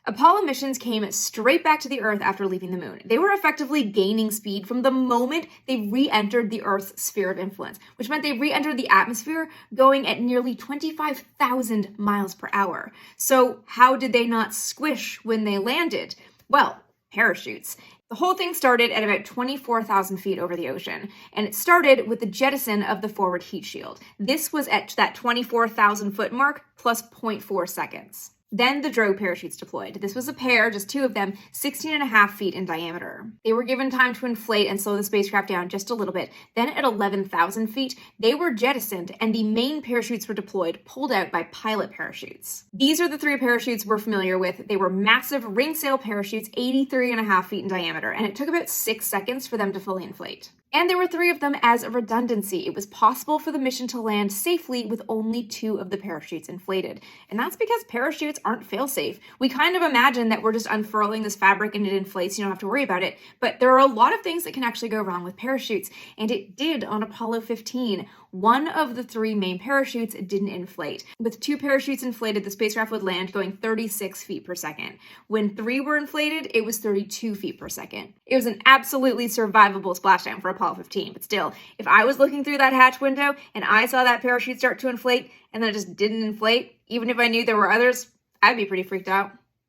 Apollo missions came straight back to the Earth after leaving the moon. They were effectively gaining speed from the moment they re-entered the Earth's sphere of influence, which meant they re-entered the atmosphere going at nearly 25,000 miles per hour. So how did they not squish when they landed? Well, parachutes. The whole thing started at about 24,000 feet over the ocean, and it started with the jettison of the forward heat shield. This was at that 24,000 foot mark plus 0.4 seconds. Then the drogue parachutes deployed. This was a pair, just two of them, 16.5 feet in diameter. They were given time to inflate and slow the spacecraft down just a little bit. Then at 11,000 feet, they were jettisoned and the main parachutes were deployed, pulled out by pilot parachutes. These are the three parachutes we're familiar with. They were massive ring sail parachutes, 83.5 feet in diameter, and it took about 6 seconds for them to fully inflate. And there were three of them as a redundancy. It was possible for the mission to land safely with only two of the parachutes inflated. And that's because parachutes aren't fail-safe. We kind of imagine that we're just unfurling this fabric and it inflates, you don't have to worry about it. But there are a lot of things that can actually go wrong with parachutes. And it did on Apollo 15. One of the three main parachutes didn't inflate. With two parachutes inflated, the spacecraft would land going 36 feet per second. When three were inflated, it was 32 feet per second. It was an absolutely survivable splashdown for Apollo 15, but still, if I was looking through that hatch window and I saw that parachute start to inflate and then it just didn't inflate, even if I knew there were others, I'd be pretty freaked out.